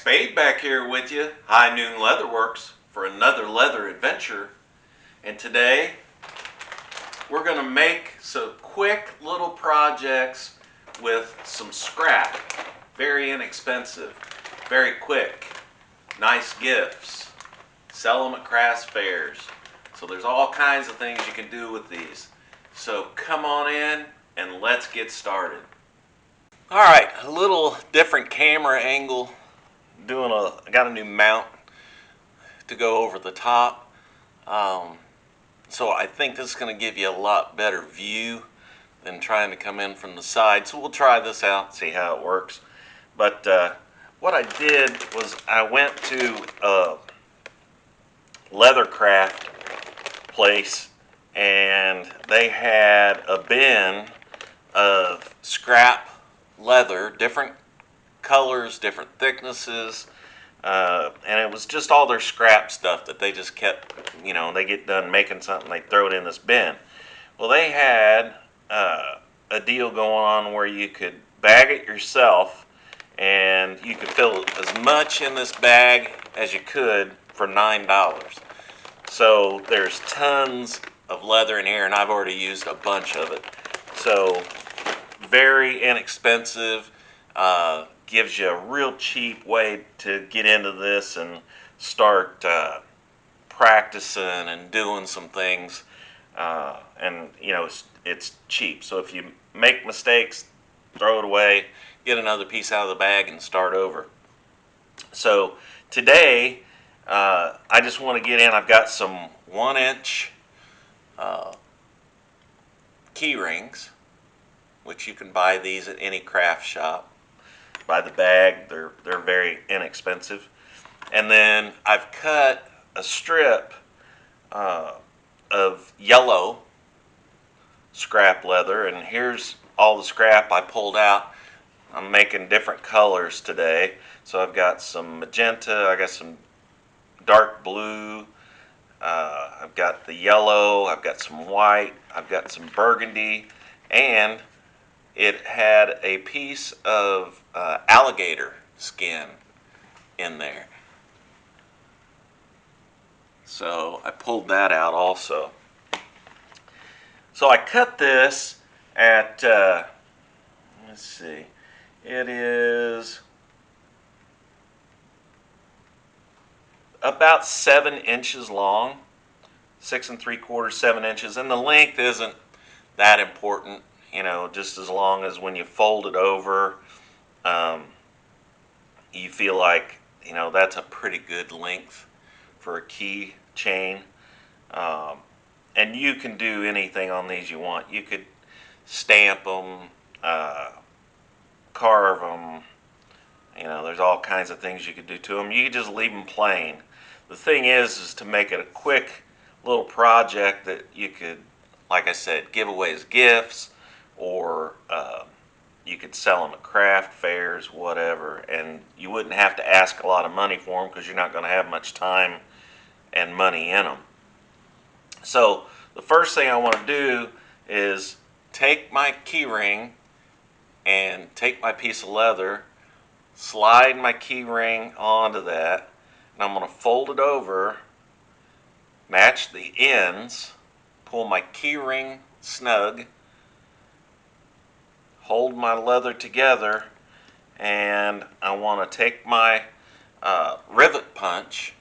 Spade back here with you, High Noon Leatherworks, for another leather adventure. And today we're going to make some quick little projects with some scrap. Very inexpensive, very quick, nice gifts. Sell them at crafts fairs. So there's all kinds of things you can do with these. So come on in and let's get started. Alright, a little different camera angle. I got a new mount to go over the top. So I think this is going to give you a lot better view than trying to come in from the side. So we'll try this out, see how it works. But what I did was I went to a leathercraft place and they had a bin of scrap leather, different colors, different thicknesses, and it was just all their scrap stuff that they just kept, they get done making something, they throw it in this bin. Well, they had a deal going on where you could bag it yourself and you could fill as much in this bag as you could for $9. So there's tons of leather in here, and I've already used a bunch of it. So very inexpensive, gives you a real cheap way to get into this and start practicing and doing some things. And it's cheap. So if you make mistakes, throw it away, get another piece out of the bag and start over. So today I just want to get in. I've got some 1-inch key rings, which you can buy these at any craft shop. By the bag, they're very inexpensive. And then I've cut a strip of yellow scrap leather, and here's all the scrap I pulled out. I'm making different colors today. So I've got some magenta, I got some dark blue, I've got the yellow, I've got some white, I've got some burgundy, and it had a piece of alligator skin in there. So I pulled that out also. So I cut this at, let's see, it is about 7 inches long, 6 3/4, 7 inches, and the length isn't that important. Just as long as when you fold it over, you feel like, that's a pretty good length for a key chain. And you can do anything on these you want. You could stamp them, carve them. There's all kinds of things you could do to them. You could just leave them plain. The thing is to make it a quick little project that you could, like I said, give away as gifts, or you could sell them at craft fairs, whatever, and you wouldn't have to ask a lot of money for them because you're not going to have much time and money in them. So the first thing I want to do is take my key ring and take my piece of leather, slide my key ring onto that, and I'm going to fold it over, match the ends, pull my key ring snug, hold my leather together, and I want to take my rivet punch,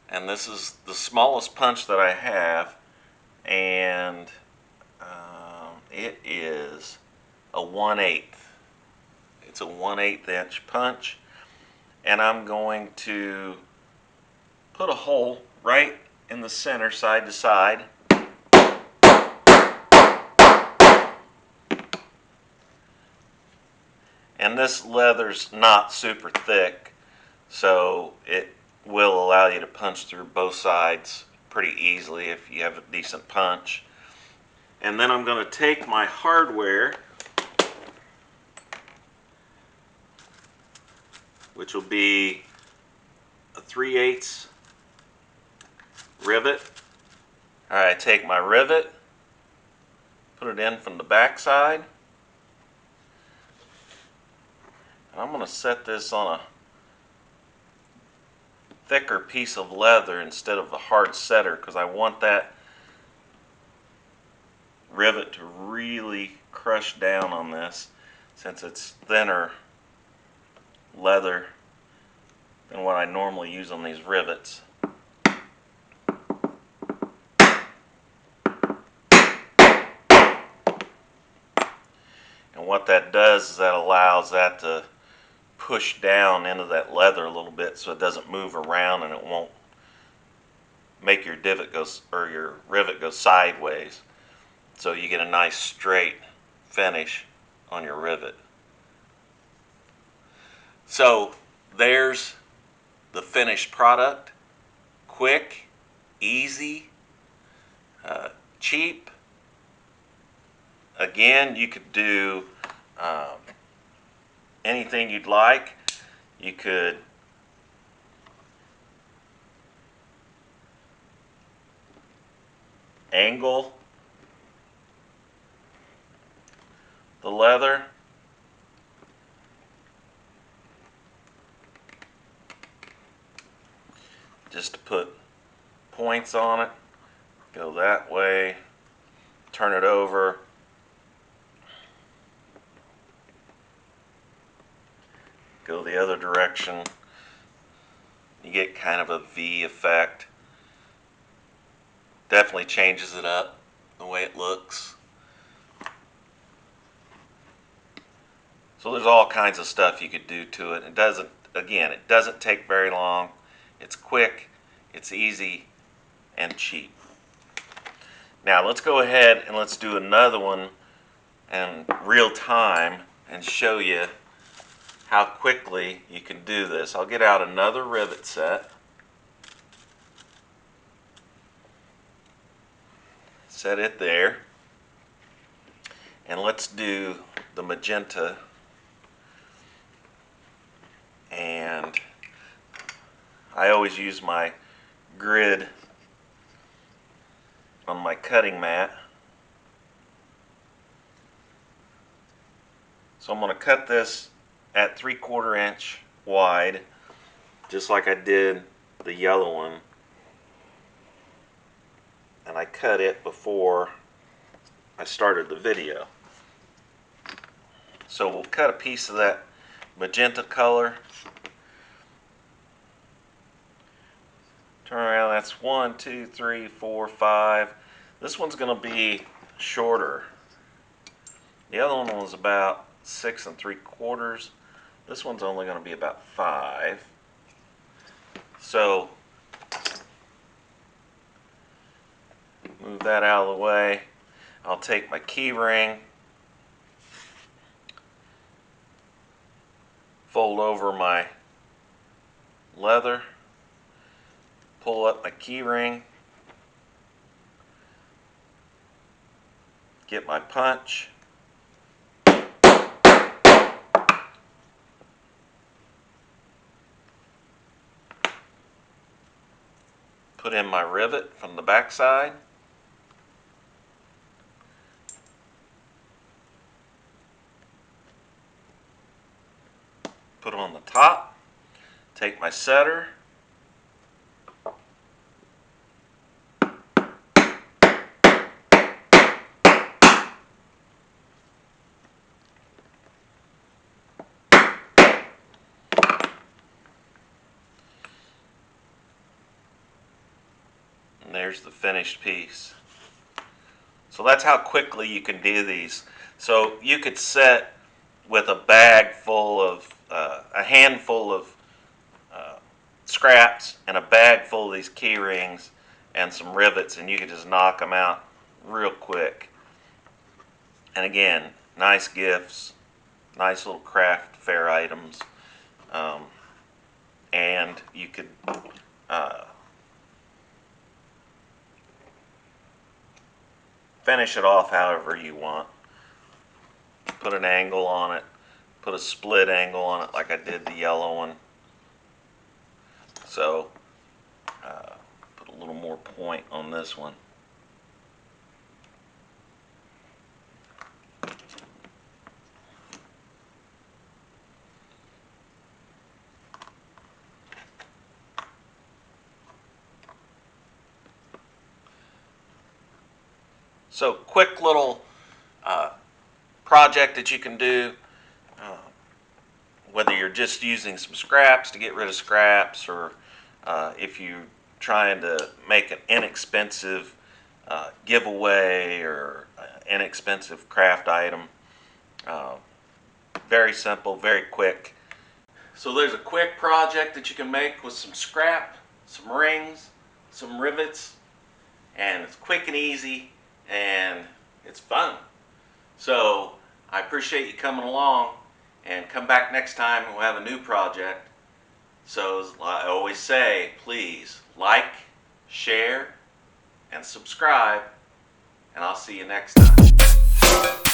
and this is the smallest punch that I have, and it is a 1/8. It's a 1/8 inch punch, and I'm going to put a hole right in the center, side to side. And this leather's not super thick, so it will allow you to punch through both sides pretty easily if you have a decent punch. And then I'm going to take my hardware, which will be a 3/8 rivet. Alright, take my rivet, put it in from the back side. And I'm going to set this on a thicker piece of leather instead of the hard setter, because I want that rivet to really crush down on this, since it's thinner leather than what I normally use on these rivets. And what that does is that allows that to push down into that leather a little bit, so it doesn't move around and it won't make your divot go, or your rivet go sideways. So you get a nice straight finish on your rivet. So there's the finished product. Quick, easy, cheap. Again, you could do anything you'd like. You could angle the leather. Just to put points on it. Go that way, turn it over. Go the other direction. You get kind of a V effect. Definitely changes it up, the way it looks. So there's all kinds of stuff you could do to it. It doesn't take very long. It's quick, it's easy, and cheap. Now let's go ahead and let's do another one in real time and show you how quickly you can do this. I'll get out another rivet set. Set it there. And let's do the magenta. And I always use my grid on my cutting mat. So I'm going to cut this at 3/4 inch wide, just like I did the yellow one. And I cut it before I started the video. So we'll cut a piece of that magenta color. Turn around, that's 1, 2, 3, 4, 5. This one's going to be shorter. The other one was about 6 3/4. This one's only going to be about 5. So move that out of the way. I'll take my keyring, fold over my leather, pull up my keyring, get my punch, put in my rivet from the back side, put it on the top, take my setter, and there's the finished piece. So that's how quickly you can do these. So you could set with a bag full of, a handful of scraps and a bag full of these key rings and some rivets, and you could just knock them out real quick. And again, nice gifts, nice little craft fair items, and you could finish it off however you want. Put an angle on it, put a split angle on it like I did the yellow one. So put a little more point on this one. So quick little project that you can do, whether you're just using some scraps to get rid of scraps, or if you're trying to make an inexpensive giveaway or inexpensive craft item. Very simple, very quick. So there's a quick project that you can make with some scrap, some rings, some rivets, and it's quick and easy, and it's fun. So I appreciate you coming along, and come back next time and we'll have a new project. So as I always say, please like, share, and subscribe, and I'll see you next time.